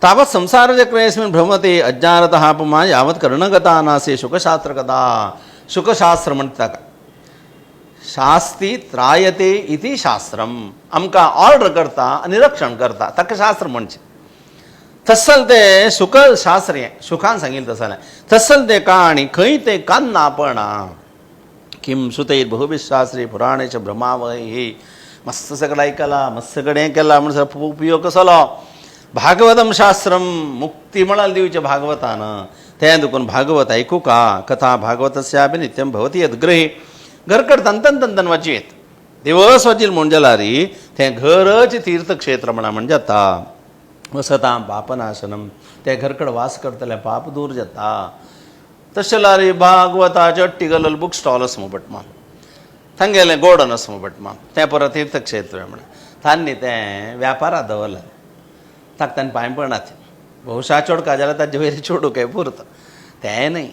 तावत् संसारचक्रेऽस्मिन् भ्रमते अज्ञानतः अपमा यावत् कर्णगता नासे शुकशास्त्रकथा शुकशास्त्र म्हणतात शास्ती त्रायते इति शास्त्रम आमकां ऑर्डर करता निरीक्षण करता ताका शास्त्र म्हणचे तसल ते शुकशास्त्र हें शुकान सांगिल्लें तसलें तसल ते काणी खंय ते कान्नापणा किम सुतैर बहुविशास्त्री पुराणेच ब्रह्मावही मस्त सगळं ऐकला मस्त सगळें हें केलां म्हणून उपयोग कसलो भागवतम शास्त्रम मुक्ती म्हणाल दिवचे भागवतान तें दुखून भागवत ऐकू का कथा भागवतस्यापि नित्यम भवती यद्ग्रही घरकड तंतन तंतन वाचयेत दिवस वाचील म्हण जाला री तें घरच तीर्थक्षेत्र म्हणा जाता वसतां पापनाशनम ते घरकड वास करतले पाप दूर जाता तशें रे भागवताचे अट्टी घालल बुक स्टॉल आसा मुबटमा थंगेलें गोडन आसा मुबटमा तें परत तीर्थक्षेत्र म्हण तांणी तें व्यापाराक दवरलें ताका ताणें पांय पडनात भौशा चोड का जाल्यार ताजे वयर चोडूं काय पुरता तें न्हय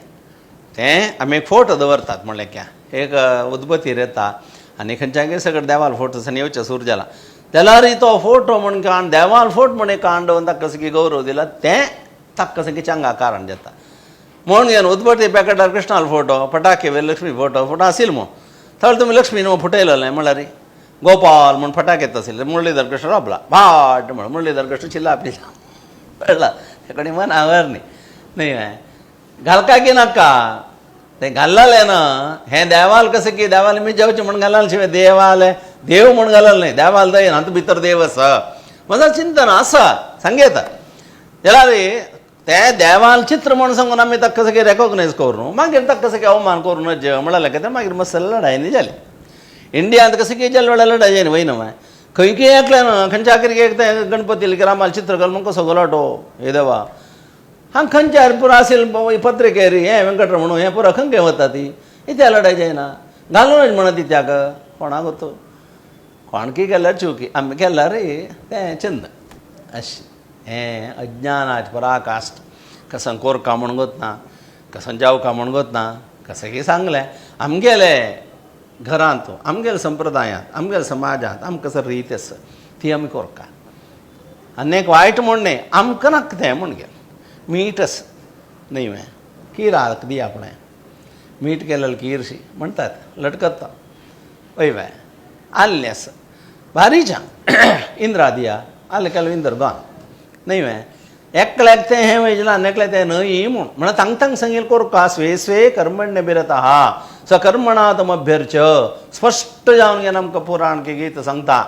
तें आमी एक फोटो दवरतात म्हणलें क्या एक उदबत्तीर येता आनी खंयच्याय सगळें देवाल फोटो आनी येवचें सूर जाला जाल्यार तो फोटो म्हण काण देवाल फोट म्हण कांडोवन ताका कसो की गौरव दिला तें ताका कसो की चांगा कारण जाता म्हण घेवन उदबत्ती पॅकेटार कृष्णाल फोटो फटाके वेले लक्ष्मी फोटो आसिल मो थळ तुमी लक्ष्मी न्हू फुटयलेलें म्हळ्यार गोपाल म्हण फटाके येत आशिल्ले मुरलीधर कृष्ण रोबला भाट म्हण मुरलीधर कृष्ण चिल्ला आपली कळला तेकडे मन आवर न्ही घालका की नाका तें घाललेलें ना हें देवाल कशें की देवाल मी जेवचें म्हण घालले शिवाय देवाल देव म्हण घालले न्ही देवाल दय हातूंत भितर देव आसा म्हजो चिंतन आसा सांगेता जाल्यार तें देवाल चित्र म्हण सांगून आमी ताका कशें की रेकॉग्नायज करूं मागीर ताका कशें की अवमान करूं नज म्हणालें की मागीर मसल लढाई न्ही जाली इंडियांत कशें की ज्या वेळा लढाई जायना वयना माय खंय की एकलें ना खंयच्या कितें एक तें गणपती रामाल चित्र घाल म्हणून कसो गलाटो हे देवा हांगा खंयच्यार पुरो आसिल पत्रिकेर हें वेंकटरमण हें पुरो खंय वता ती इत्या लढाई जायना घालूनच म्हणा ती त्याका कोणाक वतो कोणकी केल्यार चुकी आमी केल्यार तें चंद अशें हें अज्ञानाचें पराकाश्ट कसन कोरका म्हण गोतना कसन जावका म्हण गोतना कशें की सांगलें आमगेले घरांत आमगेल्या संप्रदायांत आमगेल्या समाजांत आमकां कसो रीत आसा ती आमी कोरका आनी एक वायट म्हणणें आमकां नाका तें म्हण गेलें मीठ आसा न्ही वे कीर हाक दी आपणें मीठ केलेली कीरशी म्हणटात लटकता वय बाय आल्लें आसा भारीच्या इंद्रा दिया आल्लें केलें इंद्र गॉन न्ही वे एकल्याक तें हें वयजलां एकल्याक तें न्हय म्हण तांग सांगिल कोरका स्वे स्वे कर्मण्य बिरत आहा सकर्मणा तमभ्यर्च स्पश्ट जावन घेवन आमकां पुराण की गीत सांगता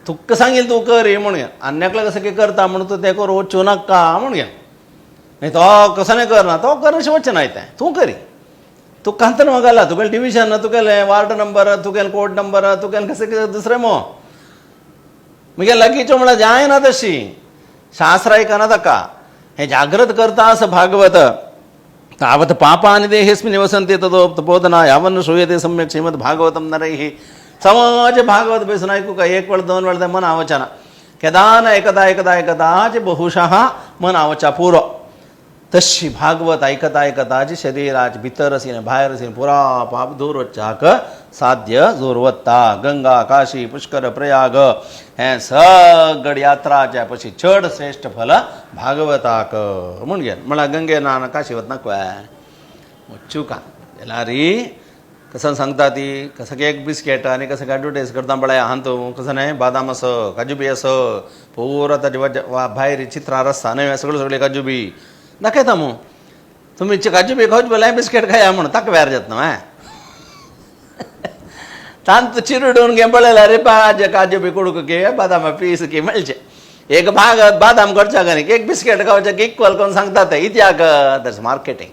तुका सांगिल तूं कर म्हण घे आनी एकल्याक कसं की करता म्हण तूं तें करूं वच्चूं नाका म्हण घे न्ही तो कसो नाही करना तो कर अशें वचचें नाय तें तूं करी तूं कांतन घाला तुगेलें डिविजन तुगेलें वार्ड नंबर तुगेलें कोड नंबर तुगेलें कशें कितें दुसरें मो मुगे लगीच्यो म्हळ्यार जायना तशी शास्त्र आयकना ताका हें जागृत करता असं भागवत तावत् पापानि देहेस्मिन् निवसन्ति ततोपतपोदना यावन्न श्रूयते सम्यक् श्रीमद् भागवतं नरैः समाज भागवत बसून ऐकू का एक वेळ दोन वेळ मन आवचना केदान एकदा एकदा एकदाच बहुशः मन आवचा पुरो तशी भागवत ऐकता ऐकताची शरीराची भितर असेल भायर असेल पुरा पाप दूर वच्चाक साध्य जोरवत्ता गंगा काशी पुष्कर प्रयाग हें सगळी यात्राच्या पशी चड श्रेष्ठ फल भागवताक म्हण घे म्हळ्यार गंगे नान काशी वतना वच्चू का जाल्यार कसं सांगता ती कसं की एक बिस्केट आनी कसं की एडवर्टायज करता पळय हां तूं कसं न्हय बादाम असो काजू बी असो पुरो ताजे भायर चित्रां आसता न्हय सगळे काजू बी दाखयता मू तुमी काजू बी खावचे पयलें बिस्केट खाया म्हण ताका व्यार जाता न्हय तांत चिरडून घे पळयल्यार रे पाज काजू बी कुडूक घे बादाम पीस की मेळचे एक भाग बादाम करच्या न्ही एक बिस्केट खावचे की इक्वल करून सांगता ते इत्याक दॅट्स मार्केटिंग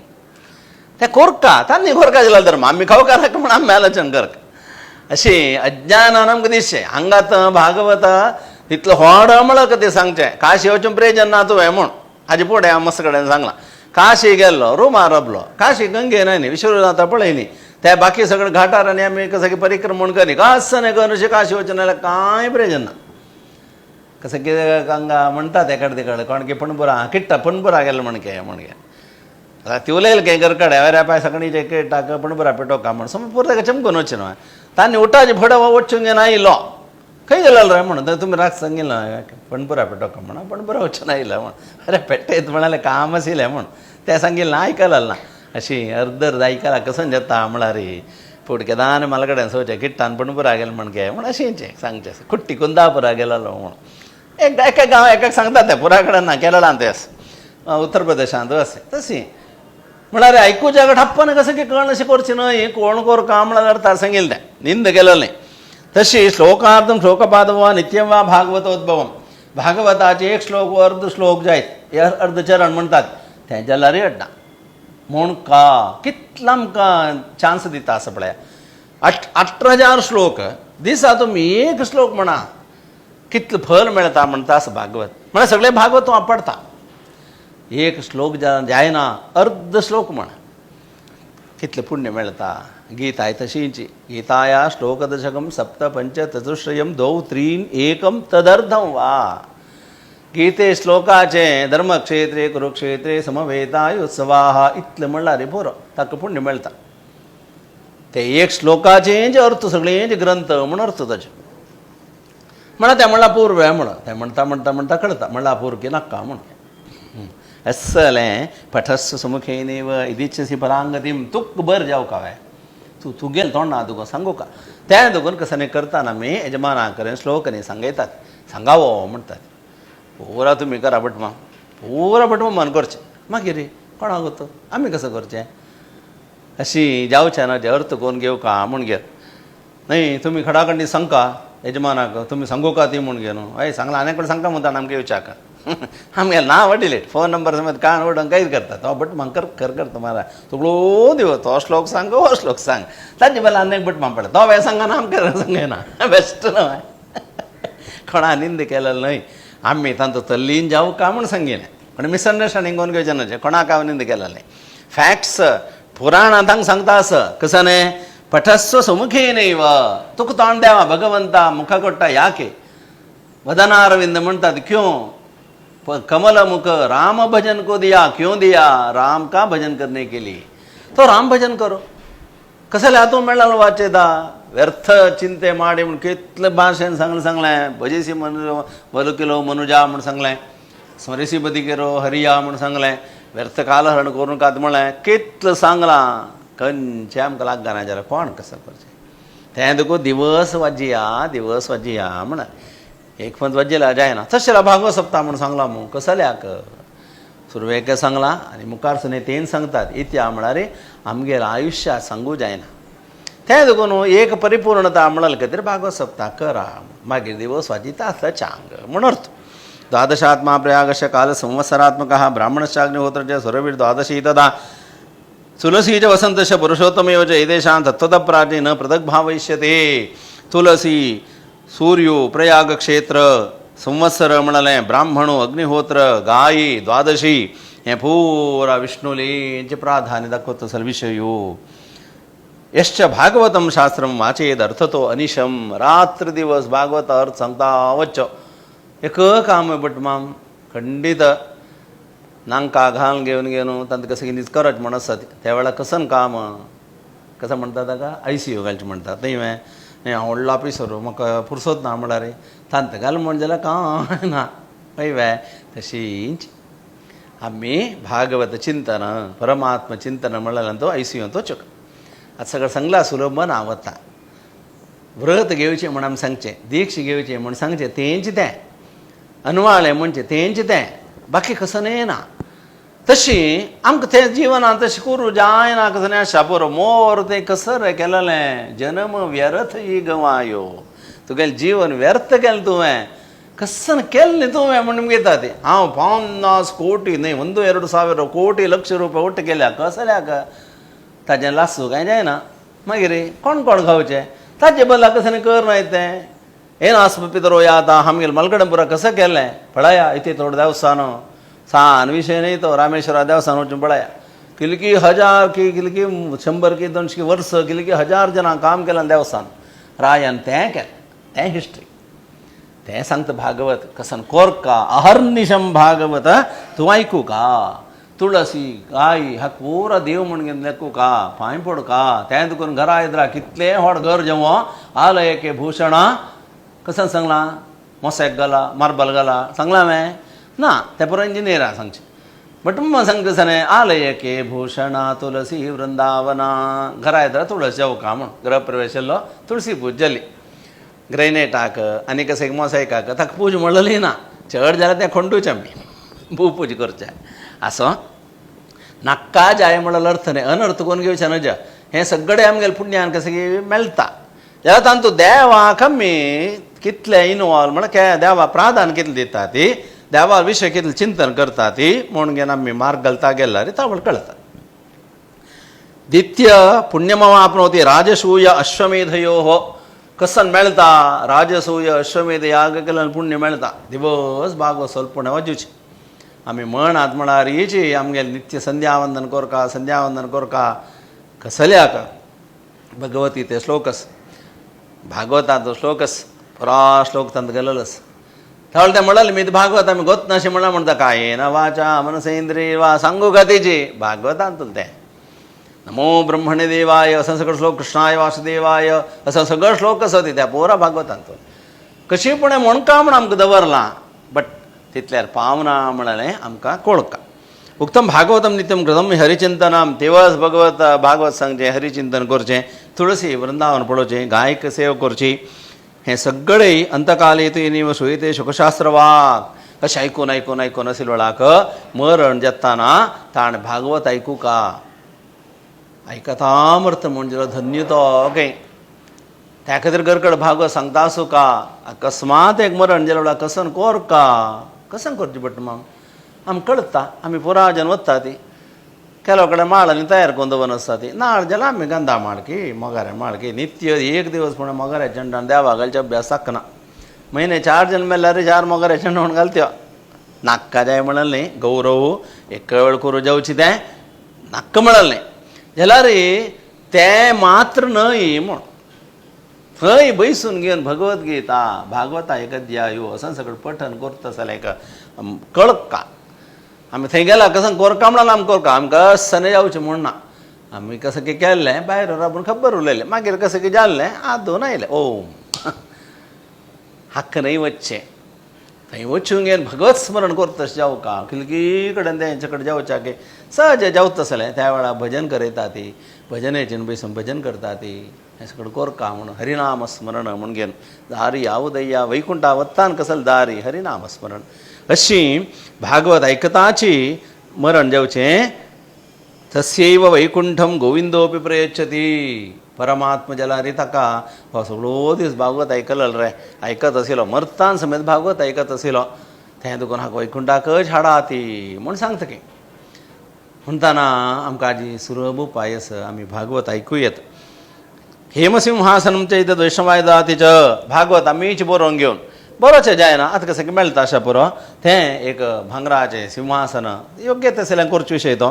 ते कोरका तांणी कोरका जाल्यार धर्म आमी खावका नाका म्हण आमी आलोचन करता अशी अज्ञानान आमकां दिसचें हांगात भागवत तितलो व्हड म्हळ्यार कितें सांगचें काशी वचून प्रेजन ना तुवें म्हूण हाजे फुडें हांव मस्त कडेन सांगलां काशी गेल्लो रुमा रबलो काशी गंगे न्हय न्ही विश्वनाथा पळय न्ही त्या बाकी सगळे घाटार आनी आमी कसं परिक्रमण करी कसं न्हय कर अशें काशी वचून जाल्यार कांय प्रेजन ना कसं कितें गंगा म्हणटात एकडे तिकडे कोण की पणबुरा किट्टा पणबुरा गेलो म्हण गे ती उलयले के घरकडे अरे पाय सगळीचे केटाक पणबुरा पेटोवका म्हण समज पुरो ताका चमकून वचचें न्हय तांणी उठाचे फुडें वचूंक घेवन आयलो खंय गेलेलो रे म्हणून तुमी राग सांगिल्लो पंढरपुरा पेटोवका म्हणून पंढरपुरा वचून आयला म्हण अरे पेट्टयत म्हणाले काम आशिल्लें म्हण तें सांगिल्लें आयकलां ना अशी अर्दर आयकलां कसं जाता म्हळ्यार रे फुडकेदान मला कडेन सोचे किट्टान पंढरपुरा गेलो म्हण गे म्हण अशेंचें सांगचें कुट्टी कुंदापुरा गेलोलो म्हण एका गांव एकाक सांगता ते पुरा कडेन ना केरळांत तेस उत्तर प्रदेशांत अशें तशी म्हळ्यार आयकुच्या ठप्पन कसं की कळण अशें करचें न्हय कोण कोर काम म्हळ्यार तार सांगिल्लें निंद केलेलें तशी श्लोकार्थम श्लोकपाद वा नित्यम वा भागवतोद्भवम भागवताचे एक श्लोक व अर्ध श्लोक जायत हे अर्धचरण म्हणटात तें जाल्यार येना म्हूण का कितलो आमकां चान्स दिता आसा पळय 18,000 श्लोक दिसा तुमी एक श्लोक म्हणा कितलें फल मेळटा म्हणटा आसा भागवत म्हळ्यार सगळें भागवत तूं आपडता एक श्लोक जायना अर्ध श्लोक म्हण कितलें पुण्य मेळटा गीता तशींच गीताया श्लोकदशकं सप्त पंच चतुश्रयं द्वौ त्रीन् एकं तदर्धं वा गीते श्लोकाचे धर्मक्षेत्रे कुरुक्षेत्रे समवेतायुत्सवाः इतलें म्हणल्यार पुरो ताका पुण्य मेळटा ते एक श्लोकाचेंच अर्थ सगळेंच ग्रंथ म्हूण अर्थ ताचे म्हणल्यार तें म्हणल्यार पूर्व म्हण तें म्हणटा म्हणटा म्हणटा कळटा म्हणल्यार पूर्व नाका म्हण अस्सलें पठस्व सुमुखेनैव इदिच्छसि परांगतिं तुक बर जावं काय तू तुगेल तोंड ना तुका सांगू का त्या दोगून कसं करताना मी यजमाना कडेन श्लोकनी सांगयतात सांगावो म्हणटात पुरा तुमी करा बटमा मन करचें मागीर रे कोणाक वतो आमी कसं करचें अशी जावचें ना जे अर्थ कोण घेवका म्हूण घेत न्हय तुमी खडाखंडी सांगका यजमानाक तुमी सांगू का ती म्हूण घे न्हू हय सांगला आनी कडेन सांगता म्हणटा आमगे विचारका आमगे नांव डिलीट फोन नंबर समेत काण उडोवन कांयच करता तो बट म्हाका कर करता मारा तुगळो दिवं तो श्लोक सांग हो श्लोक सांग ताजे बेला आनी एक बट म्हाका पडटा तो हें सांगना आमकां सांगना बेस्ट न्हय कोणा निंद केलेलो न्हय आमी तांचो तल्लीन जावं का म्हूण सांगिल्लें पण मिसअंडरस्टँडींग कोण घेवचें न्हय कोणाक हांव निंद केलेलें फॅक्ट्स पुराण तांकां सांगता आसा कसं न्हय पठस्व सुमुखेनैव तुका तोंड देवा भगवंता मुखा कोट्टा याके वदनारविंद म्हणटात क्यों कमल मुख राम भजन को दिया क्यों दिया राम का भजन करने के लिए तो राम भजन करो कसले हातून मेळ्ळो वाचेता व्यर्थ चिंते माडी म्हूण कितले भाशेन सांगलें भजेसी मनु बलुकिलो मनुजा म्हूण सांगलें स्मरेसी बदिकेरो हरिया म्हूण सांगलें व्यर्थ कालहरण करून कात म्हळें कितलें सांगलां खंयचें आमकां लागना जाल्यार कोण कसं करचें तें देखून दिवस वाजिया म्हणाले एक पंत वाजयला जायना तशें भागवत सप्ता म्हूण सांगला मू कसल्याक सुरवेक सांगलां आनी मुखार सुने तेन सांगतात इत्या म्हळ्यार आमगेर आयुश्यात सांगू जायना तें देखून एक परिपूर्णता म्हणले खातीर भागवत सप्ता करा मागीर दिवस वाजिता आसता चांग म्हूण अर्थ द्वादशात्मा प्रयागश काल संवत्सरात्मकः ब्राह्मणश्चाग्निहोत्रस्य सुरवीर द्वादशी तदा तुलसी च वसंतश पुरुषोत्तमेव च एतेषां तत्त्वतः प्राचे न पृथक् भावयिष्यते तुलसी सूर्यो प्रयाग क्षेत्र संवत्सर म्हणलें ब्राह्मणो अग्निहोत्र गायी द्वादशी हें पुरा विष्णुलेंचें प्राधान्य दाखयता असलो विशयो यश्च भागवतं शास्त्रं वाचेद अर्थतो अनिशम रात्र दिवस भागवत अर्थ सांगता वच्चो एक काम बट माम खंडीत नांका घालून घेवन तांकां कसं कितें करच म्हण आसता त्या वेळार कसन काम कसं म्हणटा ताका ICU घालचें म्हणटा थंय हांव व्हडलो ऑफिसर म्हाका फुरसत ना म्हळ्यार तांत घाल म्हण जाल्यार कांय ना पळय तशींच आमी भागवत चिंतन परमात्म चिंतन म्हणल्यार तो ICU तो चुक आतां सगळें सांगलां सुलभ ना वता व्रत घेवचें म्हण आमी सांगचें दीक्ष घेवचें म्हण सांगचें तेंच तें अनवाळें म्हणचें तेंच तें बाकी कसं ना तशी आमकां तें जिवनांत तशें करूं जायना कसं नाही शापोर मोर तें कसं रे केलेलें जन्म व्यर्थ ही गवायो तुगेलें जीवन व्यर्थ केलें तुवें कसन केल्लें तुवें म्हणून घेता तें हांव 50 कोटी न्हय 1-2 कोटी लक्ष रुपया उट्ट केल्या कसल्याक ताजें लासूं कांय जायना मागीर कोण खावचें ताजे बदला कसं कर नाय तें ಏನು ಆಸ್ಪತ್ರೆ ಯಾತ ಹಮ್ಗೆಲ್ ಮಲ್ಕಡಂಪುರ ಕಸ ಕೆಲ್ಲೆ ಪಳಯ ಐತಿ ತೋಡ ದೇವಸ್ಥಾನ सान विषय नहीं तो रामेश्वर देवस्थान वचून पळया किलकी 1000 की किलकी 100 की 200 वर्स किलकी 1000 जनां काम केलां देवस्थान रायन तें केलें तें हिस्ट्री तें सांगता भागवत कसन कोरका अहर्निशम भागवत तूं आयकू का तुळसी गाय हा पूरा देव म्हणून लेखू का पांय पड का तें देखून घरा येद्रा कितले व्हड घर जेवो आलय के भूषणा कसं सांगला मोसाक घाला मार्बल घाला सांगला हांवें ना ते पुरो इंजिनियरा सांगचे बट मग सांगता सने आलय के भूषणा तुलसी वृंदावना घरा येता तुळस जेवका म्हण गृहप्रवेश केल्लो तुळसी पूज जाली ग्रेनेटाक आनी कशें मोसायकाक ताका पूज म्हणलेली ना चड जाल्यार तें खंडूचें आमी भू पूज करचें आसो नाका जाय म्हणल्यार अर्थ न्ही अनर्थ कोण घेवचें नज हें सगळें आमगेलें पुण्यान कशें मेळटा जाल्यार तातूंत देवाक आमी कितलें इनवॉल्व म्हळ्यार देवा प्राधान्य कितलें दिता ती देवा विशय कितलें चिंतन करता ती म्हूण घेवन आमी मार्ग घालता गेल्यार तावळ कळटा द्वितीय पुण्यमव आपणोती राजसूय अश्वमेधयो कसन मेळटा राजसूय अश्वमेध याग केल्यार पुण्य मेळटा दिवस भागवत स्वल्पणे वचुचें आमी म्हणत म्हळ्यार हेची आमगेलें नित्य संध्यावंदन कोरका कसल्याक भगवती ते श्लोकस भागवताचो श्लोकस पुरा श्लोक तांत गेलोस त्यावेळेला ते म्हणले मी भागवत आमी गोत नाशे म्हणटा कायेन वाचा मनसेंद्रिय वा सांगू गतीची भागवतांतून ते नमो ब्रह्मणे देवाय असं सगळं श्लोक कृष्णाय वासुदेवाय असं सगळं श्लोक कसं होते त्या पोरा भागवतांतून कशीपणे म्हणका म्हण आमकां दवरलां बट तितल्यार पावना म्हणालें आमकां कळका उक्तम भागवतम नित्यम कृतम हरिचिंतनम दिवस भगवत भागवत सांगचें हरिचिंतन करचें तुळसी वृंदावन पळोवचें गायक सेव करची हें सगळें अंतकाले येतनीव सुयते शुकशास्त्र वाग अशें आयकून असेल वेळाक मरण जेत्ताना ताणें भागवत आयकूं का आयकतामर्थ म्हणजे धन्य तो ओके त्या खातीर गरकड भागवत सांगता आसूं का अकस्मात एक मरण जेल्या वेळार कसन कोर का कसन करचें पडटा मग आमकां कळटा आमी पुराजन वता ती केलो कडेन माळ आनी तयार करून दवरून आसता ती नाळ जाल्यार आमी गंधा माळकी मोगाऱ्या माळकी नित्य एक दिवस पूण मोगाऱ्या चेंडान देवा घालचे अभ्यास साकना म्हयने 4 जन मेल्यार 4 मोगाऱ्या चेंडा म्हणून घालत्यो नाक्का जाय म्हणलें न्ही गौरव एक वेळ करूं जावची तें नाक्का म्हणलें न्ही जाल्यार तें मात्र न्हय म्हूण थंय बैसून घेवन भगवद्गीता भागवता एकद्यायो असं सगळें पठन करता जाल्यार कळका आमी थंय गेला कसं कोरका म्हणून आमी कोरका आमकां सने जावचें म्हूण ना आमी कसं की केल्लें भायर राबून खबर उरलेलें मागीर कसं की जाल्लें आदून आयलें ओम हक्क न्हय वच्चें थंय वचून घेवन भगवत स्मरण करता तशें जावका खिलकी कडेन तेंचे कडेन जावच्या की सहज जावता आसलें त्या वेळार भजन करयता ती भजनेचें बसून भजन करता ती हें सगळें कोरका म्हणून हरिनाम स्मरण म्हूण घेवन दारी आवदय्या वैकुंठा वत्तान कसल दारी हरिनाम स्मरण अशी भागवत आयकताची मरण जावचें तस्यैव वैकुंठम गोविंदोपि प्रयच्छति परमात्मा जाल्यार ताका हो सगळो दीस भागवत आयकलेलो रे आयकत आशिल्लो मरतान समेत भागवत आयकत आशिल्लो तें देखून हाका वैकुंठाकच हाडा ती म्हूण सांगता की म्हणटाना आमकां आजी सुलभ उपाय आसा आमी भागवत आयकूं येता हेमसिंहासनम चैत वैष्णवायदातीच भागवत आमीच बरोवन घेवन बरोचें जायना आतां कशें की मेळटा अशें पुरो तें एक भांगराचें सिंहासन योग्य तसलें करचे विशय तो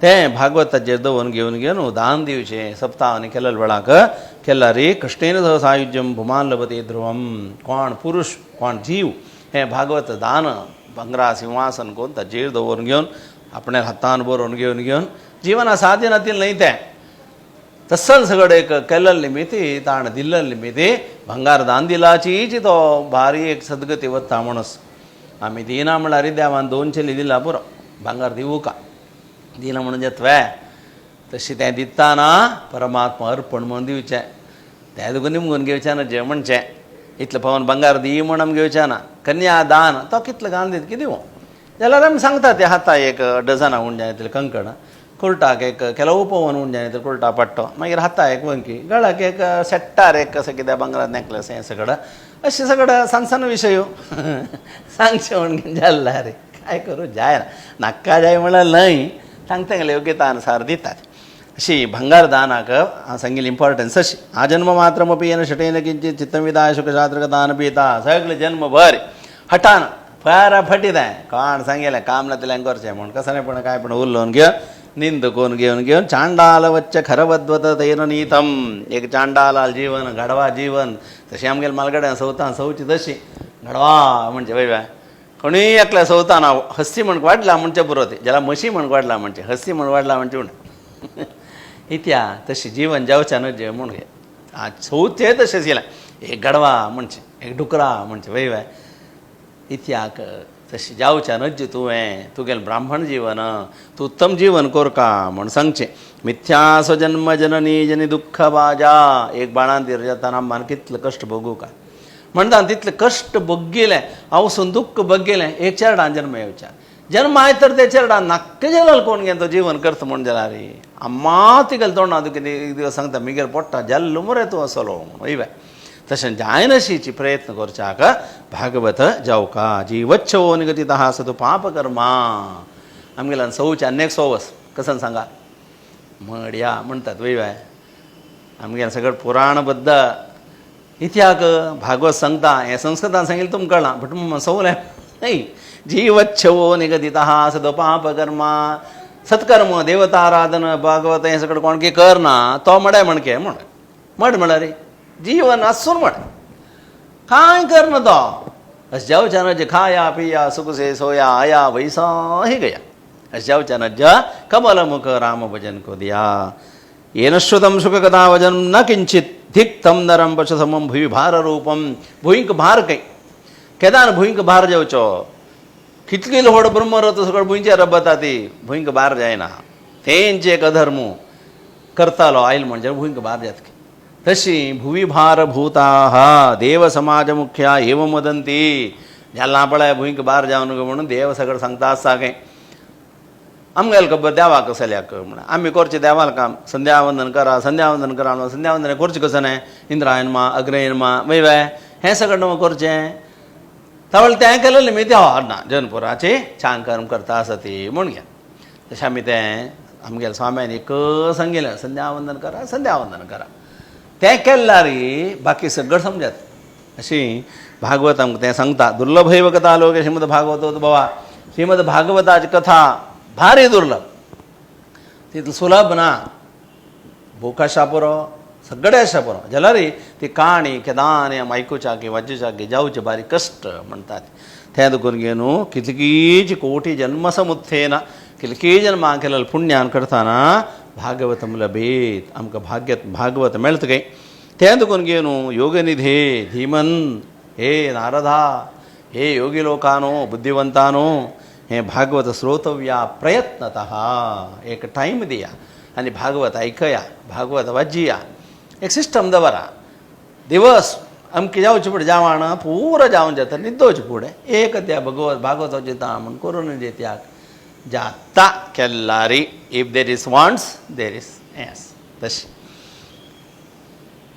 तें भागवताचेर दवरून घेवन दान दिवचें सप्ताहांनी केल्ल्या वेळाक केल्यार कृष्णेन सह सायुज्यम भुमान लभते ध्रुवम कोण पुरुश कोण जीव हें भागवत दान भांगरा सिंहासन करून ताचेर दवरून घेवन आपणे हातान बरोवन घेवन जिवना साधनातील न्हय तें तस्सल सगळें एक केल्ले निमित्ती ताण दिल्ले निमित्ती भंगार दान दिलाचीच तो भारी एक सद्गती वता म्हणूस आमी दिना म्हळ्यार देवान 2 चली दिला पुरो भांगार दिवू का दिना म्हणून जे तुवें तशें तें दितना परमात्मा अर्पण म्हणून दिवचें तें तुका निमगून घेवचें ना जें म्हणचें इतलें पावन भांगार दी म्हूण आमी घेवचें ना कन्या दान तो कितलें घालून दीत कितें दिवं जाल्यार आमी सांगता ते हाता एक डझना उण जाय तितलें कंकण कुर्टाक एक केलो उपवन उण जाय तर कुर्टा पट्टो मागीर हाता एक वंकी गळाक एक सेट्टार एक कसं कितें भांगरात नेकलेस हें सगळें अशें सगळें सांगसान विशय सांगचें म्हण जाल्ला रे काय करूं जायना नाका जाय म्हळ्यार न्हय सांगता गेले योग्यता अनुसार दितात अशी भंगार दानाक हांव सांगिल्ली इम्पॉर्टन्स अशी हा जन्म मात्रमपी येन शटेन किंचित चित्तविदाय शुकशास्त्रकथान पिता सगळे जन्मभर हटान फार फटिताय कोण सांगेलें काम नातलें करचें म्हूण कसं पण काय पण उरलोवन घेवन निंद कोण घेवन चांडाल वच्च खरवद्वत तेन नीतम एक चांडालाल जीवन घडवा जीवन तशें आमगेल्या मालगड्यान सवतां सवची तशी घडवा म्हणजे वय कोणी एकल्या सवताना हस्ती म्हण वाडला म्हणचे पुरो ती जाल्यार म्हशी म्हण वाडला म्हणचे हस्ती म्हण वाडला म्हणचे म्हण इत्या तशी जीवन जावचें न्हय जें म्हूण घे आज चवथे तशें केलें एक घडवा म्हणचें एक डुकरा म्हणजे वय इत्याक तशी जावच्या नज्ज तुवें तुगेलें ब्राह्मण जीवन तूं उत्तम जीवन कोर का म्हण सांगचें. मिथ्या स्वजन्म जननी जनी दुःख बाजा. एक बाळान तिर जेतना मान कितलें कश्ट भोगू काय म्हणटा तितलें कश्ट भोगिलें हांव दुःख भोगिलें एक चेरडान जन्म येवच्या. जन्म आय तर ते चेरडान नाक्क जेल कोण घेन तो जीवन करता म्हण जाल्यार रे अम्मा तिगेलें तोंडां तुका एक दिवस सांगता मिगेर पडटा जल्ल मरे तूं असलो वय तशें जायनशीची प्रयत्न करच्याक भागवत जावका. जीवच्छवो निगदितः सतु पापकर्मा. आमगेल्यान सौच्या अनेक सवस कसन सांगा म्हणया म्हणटात वय आमगेल्यान सगळें पुराणबद्द इत्याक भागवत सांगता हें संस्कृतान सांगिल्लें तुमकां कळना बट सवलें न्ही. जीवच्छवो निगदितः सतु पापकर्मा. सत्कर्म देवताराधन भागवत हें सगळें कोण कितें करना तो म्हळ्यार म्हणके म्हळ्यार रे जीवन आसून म्हण कांय करना तो अशें जावच्या नज खाया पिया सुख से सोया आया वैसा ही गया. अशें जावच्या नज कमलमुख राम भजन को दिया. येन श्रुतं सुखकथा वचन न किंचित धिक्तं नरम पश समम भुवि भार रूपम. भुंयक भार खंय केदार भुंयक भार जावचो कितली व्हड ब्रह्मरथ सगळं भुंयचेर रबता ती भुंयक भार जायना. तेंचे एक अधर्म करतालो आयल म्हणजे भुंयक भार जातकी तशी भुवी भारभूताः देव समाज मुख्या एवं वदंती. जाल्यार पळय भुंयक भार जावन म्हणून देव सगळें सांगता आसा काय आमगेल खबर देवाक कसल्याक म्हण आमी करचें देवाल काम संध्यावंदन करा संध्यावंदन करा संध्यावंदन करचें कसं न्हय इंद्रायन मा अग्रयन मा वय हें सगळें न्हू करचें तावळ तें केलेलें मी तें हाडना जनपुराची छान कर्म करता आसा ती म्हूण घे. तशें आमी तें आमगेल्या स्वाम्यान एक सांगिल्लें संध्यावंदन करा तें केल्यार बाकी सगळं समजत. अशी भागवत आमकां तें सांगता. दुर्लभैव कथा लोके श्रीमद भागवत बाबा श्रीमद भागवताची कथा भारी दुर्लभ तितलो सुलभ ना. भोकाशा पुरो सगळे आसा पुरो जाल्यार ती काणी केदान आयकुच्या की वाचुच्या की जावचे बारी कश्ट म्हणटात तें दुखून घेवन कितकीच कोटी जन्म समुत्थेन कितकी जन्मां केलेलें पुण्यान करतना भागवतम लभेत आमकां भागवत मेळटा काय. तें दुखून घेवन योगनिधे धीमन हे नारदा हे योगी लोकांनो बुद्धिवंतांनो हें भागवत श्रोतव्या प्रयत्नतः एक टायम दिया आनी भागवत आयकया भागवत वाजिया. एक सिस्टम दवरा दिवस अमकें जावचे फुडें जेवण पुरो जावन जाता न्हिदोवचे फुडें एक त्या भागवत वाजयता म्हूण करून दित्याक जाता केल्लारी if there is wants there is yes तशी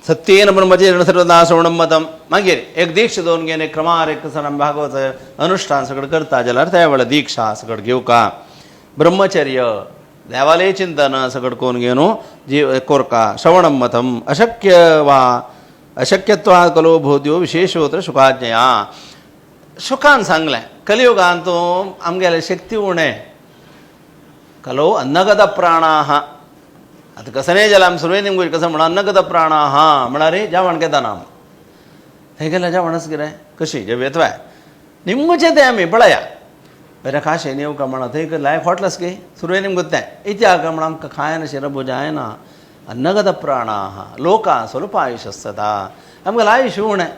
सत्येन ब्रह्मचर्येण सर्वदा श्रवणं मतं. मागीर एक दीक्ष दोन घेवन एक क्रमार एक सण भागवत अनुष्ठान सगळें करता जाल्यार त्या वेळार दिक्षा सगळें घेवका ब्रह्मचर्य देवालय चिंतन सगळें करून घेवन कोरका श्रवणं मतं. अशक्यत्वात् कलो भूत्यो विशेषोत्र सुखाज्ञया. सुखान सांगलें कलियुगांत तूं आमगेले शक्ती उणें कलो अन्नगत प्राणाः. आतां कसं नाही जाल्यार आमी सुरवेन निमगोज कसं म्हणून अन्नगत प्राणाः म्हळ्यार जेवण घेतना थंय गेल्यार जेवणच कितें कशी जे वेतवाय निमगोचें तें आमी पळया बरें खाशें येवका म्हणा थंय लायक हॉटलस की सुरवेन निमगोत तें इत्याक म्हण आमकां खायना शिरबो जायना. अन्नगत प्राणाः लोका स्वल्पायुषस्तता आमगेलें आयुश्य उणें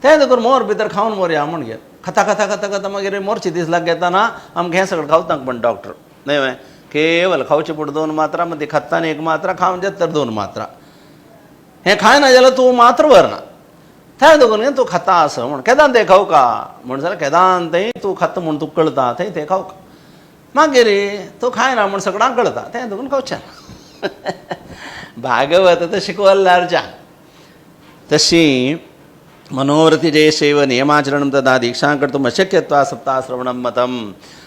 तें देखून मोर भितर खावन मोरया म्हण घे खाता खाता खाता खाता मागीर मोरचे दीस लाग घेतना आमकां हें सगळें खावतांक पण डॉक्टर न्हय केवल खावचे पड 2 मात्रा मदीं खत्ताना 1 मात्रा खावन जेत तर 2 मात्रा हें खायना जाल्यार तूं मात्र व्हरना थंय देखून तूं खाता आसा म्हण केदां तें खावका म्हण जाल्यार केदां थंय तूं खाता म्हूण तुका कळटा थंय तें खावका मागीर तूं खायना म्हूण सगळ्यांक कळटा तें देखून खावचें ना. भागवत तर शिकवल्यारच्या तशी मनोवृत्ती जयशैव नियमाचरणं तदा दीक्षां कर्तुम् अशक्यत्वा सप्ताह श्रवणं मतं.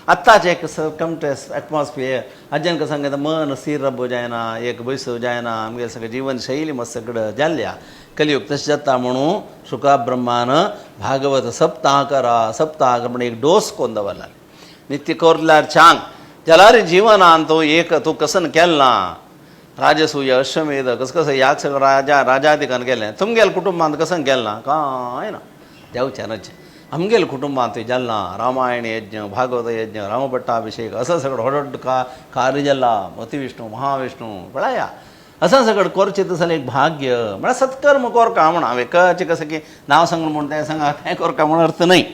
आत्ताचें एक सर्कमस्टन्स एटमॉस्फियर अजन कसं सांगता मन स्थिर रब्बो जायना एक बैसो जायना आमगे सगळें जीवनशैली मस्त सगळं जाल्ल्या कलियुग तशें जाता म्हणून शुका ब्रह्मान भागवत सप्ताह करा सप्ताह म्हण एक डोस कोन्न दवरला नित्य करल्यार छान जाल्यार जिवनांत तूं एक तूं कसन केलना राजसूय अश्वमेध कसं याक सगळं राजाधिकान केलें तुमगेल्या कुटुंबांत कसं केलना कांय ना जावचें आमगेल्या कुटुंबांत जाल्ला रामायण यज्ञ भागवत यज्ञ रामभट्टाभिषेक असं सगळं व्हड कार्य जाल्ला अतिविष्णू महाविष्णू पळया असं सगळं कोरचे तसं एक भाग्य म्हणा सत्कर्म कोरका म्हणा हांवें कळचे कसं की नाव सांगून म्हणून तें सांगा तें कोरका म्हणून अर्थ नाही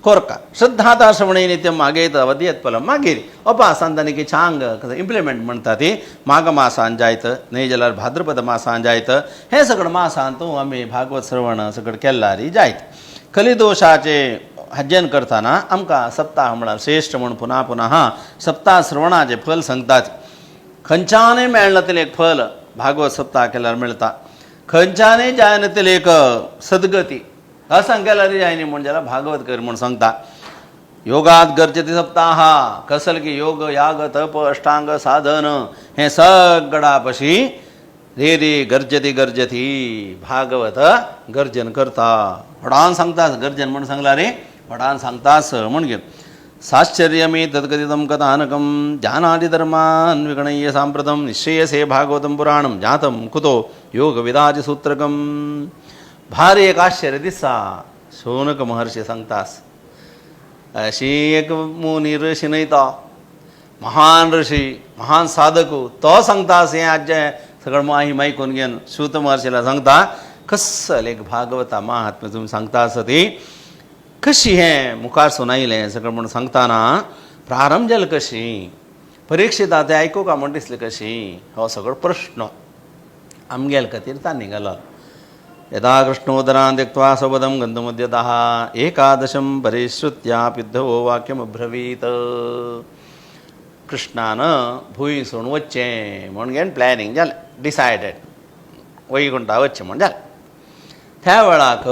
कोरका श्रद्धाता श्रवणे नित्यम मागेत वदयत फलम मागीर अपास तांणी छांग कसं इम्प्लिमेंट म्हणटा ती माघ मासान जायत न्हय जाल्यार भाद्रपद मासान जायत हे सगळं मासान तूं आमी भागवत श्रवण सगळं केल्लारी जायत कलिदोशाचे हज्जन करताना आमकां सप्ताह म्हणल्यार श्रेश्ठ म्हण पुन्हा पुन्हा सप्ताह श्रवणाचें फल सांगतात खंयच्यानय मेळना एक फल भागवत सप्ताह केल्यार मेळटा खंयच्यानय जायना तेले एक सद्गती असं केल्यार जायनी म्हण जाल्यार भागवत कर म्हूण सांगता योगात गरजती सप्ताह कसल की योग याग तप अष्टांग साधन हे सगळा पशी रे रे गरजती भागवत गर्जन करता व्हडान सांगतास गर्जन म्हण सांगला रे व्हडान सांगतास म्हण घे साश्चर्यमे तत्कथितं कथानकं जानादिधर्मान् विगणय्य साम्प्रतं निश्चयसे भागवतं पुराणं ज्ञातं कुतो योगविदाचसूत्रकं भारी एक आश्चर्य दिसा शौनक महर्षी सांगतास अशी एक मुनी ऋषी नाही तो महान ऋषी महान साधकू तो सांगतास हें आज सगळं माही मायकून घेवन सूत महर्षीला सांगता कसल एक भागवता महात्म्य तुम्ही सांगतास ती कशी हें मुखार सुनायलें सगळं म्हणून सांगताना प्रारंभ जालें कशी परीक्षिता तें आयकूं का म्हण दिसलें कशी हो सगळो प्रश्न आमगेल खातीर तांणी घालो यदा कृष्णोदरान् त्यक्त्वा स्वपदं गन्तुमुद्यतः एकादशं परिश्रुत्या पिद्धवो वाक्यमब्रवीत् कृष्णानं भुंय सोडून वच्चें म्हण घेवन प्लॅनिंग जालें डिसायडेड वैकुंठा वच्चें म्हण जालें त्या वेळाक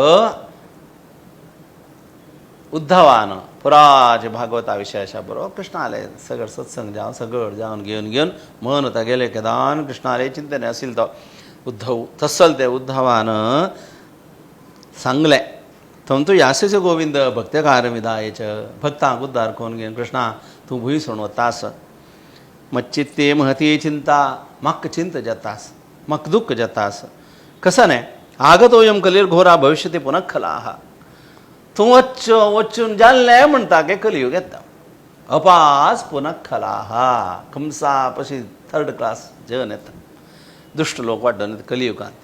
उद्धवान पुराचे भागवता विशय आसा बरो कृष्ण आले सगळं सत्संग जावन सगळं जावन घेवन मन आतां गेले केदान कृष्ण आले चिंतने आशिल्लो तो उद्धव तसल ते उद्धवान सांगलें तंतु यासेच गोविंद भक्तकार विदायच भक्तांक उद्धार करून घेवन कृष्णा तूं भुंय सोडून वतास मच्चित्ते महती चिंता म्हाका चिंत जातास म्हाका दुख्ख जातास कसं न्हय आगतोयम कलीर घोरा भविष्यते पुनः खलाहा तूं वचून जाल्लें म्हणटा की कलियूग येता अपास पुनः खलाहा खमसा पशी थर्ड क्लास जन येता दुष्ट लोक वाडून येता कलियुगांत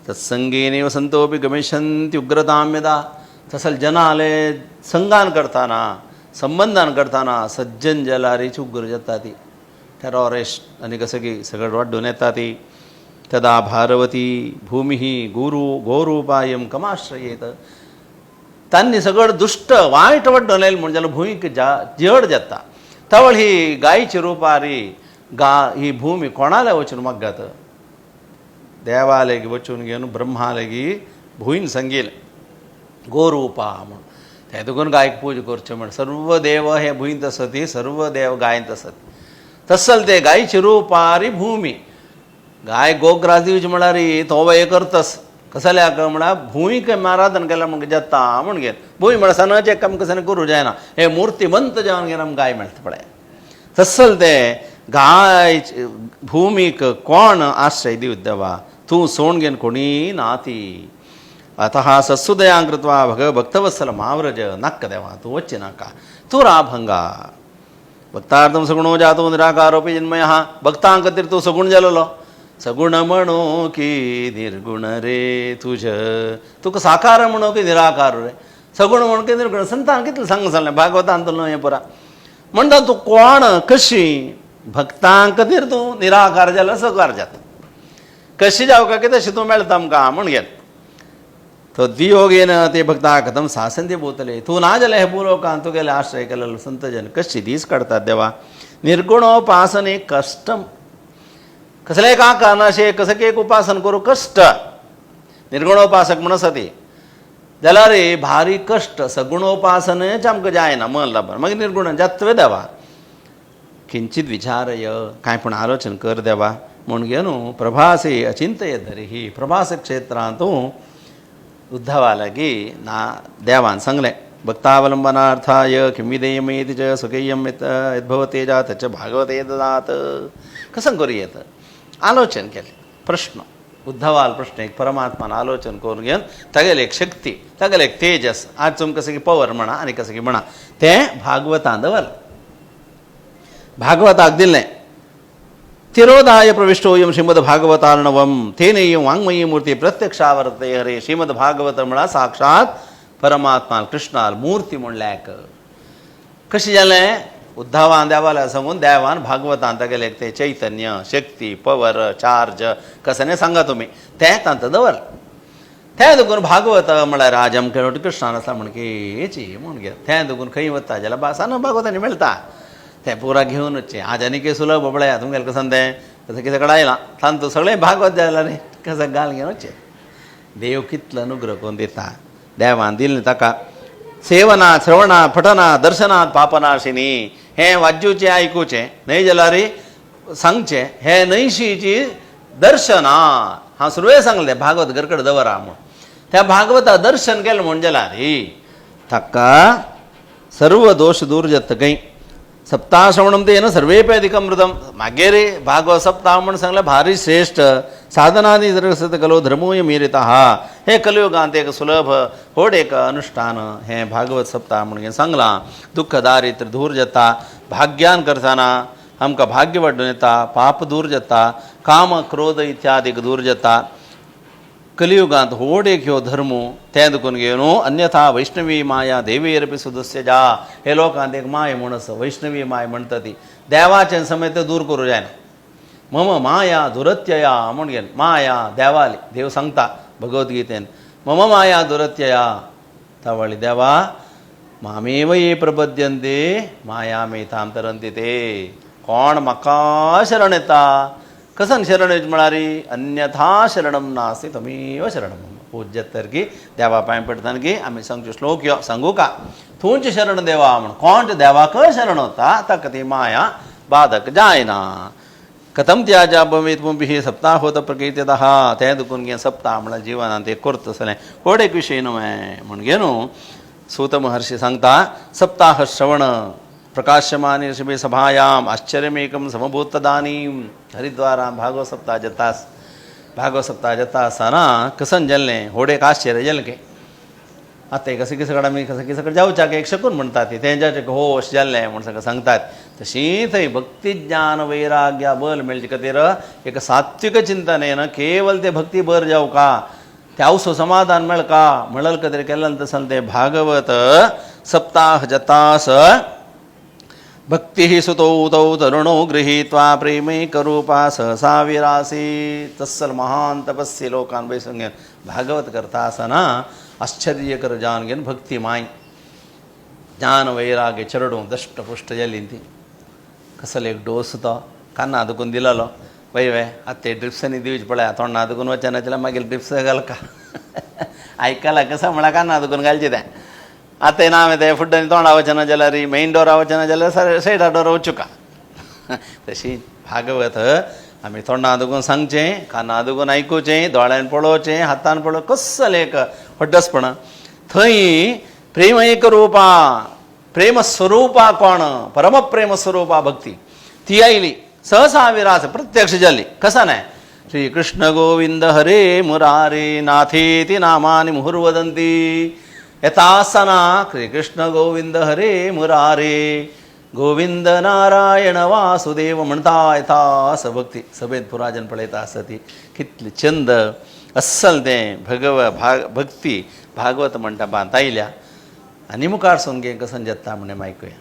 तत्संगेन वसंतोपि गमिष्यन्ति उग्रतां यदा तसल जनाले संगान करताना संबंधान करताना सज्जन जलारीच उग्र जाता ती टेररिस्ट आनी कसं की सगळं वाडून येता ती तदा भारवती भूमी गोरूपायम कमाश्रयेत तांणी सगळं दुष्ट वायट वाडून येयलें म्हणजे भूंयक जड जाता तवळ ही गायची रुपारी ही भूमी कोणाला वचून मागतात देवालेगी वचून घेवन ब्रह्मालेगी भूंयन सांगिलें गोरूपा म्हण ते देखून गायक पूज करचें म्हण सर्व देव हे भूंयत आसत सर्व देव गायंत आसत तसल ते गायची रुपारी भूमी गाय गोग्रास दिवची म्हळ्यार तो हे करतस कसल्याक म्हळ्यार भूंयक आराधन केल्यार म्हणजे जाता म्हण घेन भूंय म्हळ्यार सनाचें काम कसं करूं जायना हे मुर्तिमंत जावन घेवन आमकां गाय मेळटा पळय तसल ते गाय भूमीक कोण आश्रय दिवं देवा तूं सोडून घेवन कोणी ना ती अतः सत्सुदयां कृत्वा भक्तवत्सल माव्रज नाक्क देवा तूं वच्ची नाका तूं राभंगा भक्तार्थं सगुणो जातो निराकारोपि जन्मयः भक्तां खातीर तूं सगुण जालोलो सगुण म्हणो की निर्गुण रे तुझ तुका साकार म्हणो की निराकार रे सगुण म्हणो की निर्गुण संतान कितलें सांग सांगलें भागवतांत हें पुरा म्हणटा तूं कोण कशी भक्तां खातीर तूं निराकार जाल्यार सकार जाता कशी जावं की तशी तूं मेळटा आमकां म्हण घेन तो दियोगेन ते भक्तां कथम सासंदी भोवतले तूं ना जाल्यार हे भूलोकांत तुगेले आश्रय केलेलो संतजन कशी दीस काडटात देवा निर्गुणोपासन एक कष्टम कसलेय का कारणाशे कसं की एक उपासन करूं कष्ट निर्गुणोपासक म्हण आसा ती जाल्यार भारी कष्ट सगुणोपासनच आमकां जायना मन लाभन मागीर निर्गुण जात्वे देवा किंचित विचारय कांय पूण आलोचन कर देवा म्हूण घेवन प्रभासे अचिंतय धरी ही प्रभास क्षेत्रांत उद्धवा लागीं ना देवान सांगलें भक्तावलंबनार्थाय किं विधेयमेति च सुखेयं यद्भवते जात च भागवते ददात कसं करूं आलोचन केलें प्रश्न उद्धवाल प्रश्न एक परमात्मान आलोचन करून घेवन तागेले एक शक्ती तागेले एक तेजस आज तुमकां कसं की पवर म्हणा आनी कसं की म्हणा तें भागवतांत दवरलें भागवताक दिलें तिरोधाय प्रविष्टोयम श्रीमद्भागवतार्णवम तेनेयम वाङ्मयी मूर्ती प्रत्यक्षावर्ते हरे श्रीमद्भागवत म्हणा साक्षात परमात्मा कृष्णाल मूर्ती म्हणल्याक कशी जालें उद्धवान देवाला सांगून देवान भागवतांत गेले ते चैतन्य शक्ती पवर चार्ज कसं सांगा तुम्ही ते तांत दवर ते दुखून भागवत म्हळ्यार आज अमके रोटी कृष्णान आसा म्हण की म्हूण घे ते दुखून खंय वता जाल्यार बासान भागवतांनी मेळटा ते पुरा घेवन वच्चे आज आनी के सुलभ बबळ्या तुमगेलें कसं तें कसं कितें कडायलां तांत सगळें भागवत जाल्यार रे कसं घाल घेवन वच्चे देव कितलो अनुग्रह करून दिता देवान दिलें ताका सेवना श्रवणा पठना दर्शनात पापनाशिनी हें वाजूचें आयकुचें न्हय जाल्यार सांगचें हें न्हयशीची दर्शना हांव सुरवें सांगलें भागवत घर कडेन दवरा म्हूण त्या भागवता दर्शन केलें म्हण जाल्यार ताका सर्व दोश दूर जातकय सप्ताह श्रवणम तेन सर्वेप्यधिकमृतम मागीर भागवत सप्ताह म्हण सांगलें भारी श्रेष्ठ साधनादी जरसत कलो धर्मोय मीरिता हे कलियुगांत एक सुलभ व्हड एक अनुष्ठान हे भागवत सप्ताह म्हणून सांगलां दुःख दारिद्र्य दूर जाता भाग्यान करतना आमकां भाग्य वाडून येता पाप दूर जाता काम क्रोध इत्यादीक दूर जाता कलियुगांत व्हड एक ह्यो धर्म ते दुखून घेवन अन्यथा वैष्णवी माया देवीरपी सुदस्य जा हे लोकांत एक माय म्हूण आसा वैष्णवी माय म्हणटा ती देवाचें समेत दूर करूं जायना मम माया दुरत्यया म्हूण घेन माया देवाली देव सांगता भगवद्गीतेन मम माया दुरत्यया तावळी देवा मामेव ये प्रपद्यन्ते माया मेतां तरन्ति ते कोण म्हाका शरण येता कसन शरण येवचें म्हळ्यार अन्यथा शरणम नास्ति तमेव शरणम पूज्य तर की देवा पांय पडटना की आमी सांगच्यो श्लोक यो सांगू का थूंच शरण देवा म्हण कोण देवाक शरण वता ताका ती माया बाधक जायना कथम त्याजा भवेत मुंबी सप्ताहोत प्रकृत्यतः ते दुखून घे सप्ताह म्हळ्यार जिवनांत एक करत आसलें व्हड एक विशय न्हय म्हण घे न्हू सूत महर्षी सांगता सप्ताह श्रवण प्रकाशमानी ऋषभे सभायाम आश्चर्यमेकम समभूतदानी हरिद्वारां भागवत सप्ताह जता आसतना कसन जाल्लें व्हड एक आश्चर्य जालें के आतां कसं किसं कडेन आमी कसं किसं कडेन जावच्याक एक शकून म्हणटात ती तेंच्या होश जाल्लें म्हूण सगळें सांगतात तशी थंय भक्ती ज्ञान वैराग्य बल मेळचे खातीर एक सात्विक चिंतनेन केवल ते भक्ती बर जावं का ते अवसो समाधान मेळ का म्हणल खातीर केलें तसं ते भागवत सप्ताह जतास भक्ति सुतौ तौ तरुणौ गृहीत्वा प्रेमैकरूपा सहसा विरासी तस्सल महान तपस्वी लोकान बैसून घेवन भागवत करता आसतना आश्चर्यकर जावन घेवन भक्ती माय ज्ञान वैराग्य चरडूं दष्टपुष्ट जाली ती कसल एक डोस तो कान्ना दुखून दिलोलो वय आतां ते ड्रिप्सांनी दिवचे पळय तोंडा दुखून वचना जाल्यार मागीर ड्रिप्स घाल का आयकलां कसं म्हळ्यार कान्ना दुखून घालचें तें आतां ना हांवें ते फुड्डांनी तोंडा वचना जाल्यार मेन डोरा वचना जाल्यार सायडा डोरा वचूं का तशी भागवत आमी तोंडा दुखून सांगचें काना दुखून आयकुचें दोळ्यान पळोवचें हातान पळोवचें कसल एक हड्डसपणां थंय प्रेम एक रूपा प्रेम स्वरूपा कोण परमप्रेम स्वरूपा भक्ती ती आयली सहसा विरास प्रत्यक्ष जाली कसा नाही श्री कृष्ण गोविंद हरे मुरारे नाथेति नामानि मुहुर्वदन्ति यथासना श्री कृष्ण गोविंद हरे मुरारे गोविंद नारायण वासुदेव म्हणता यथास भक्ती सभेत पुराजन पळयता आसा ती कितली छंद अस्सल तें भक्ती भागवत म्हणटा बांत आयल्या आनी मुखार सोंगे कसन जेता म्हणे आयकुया.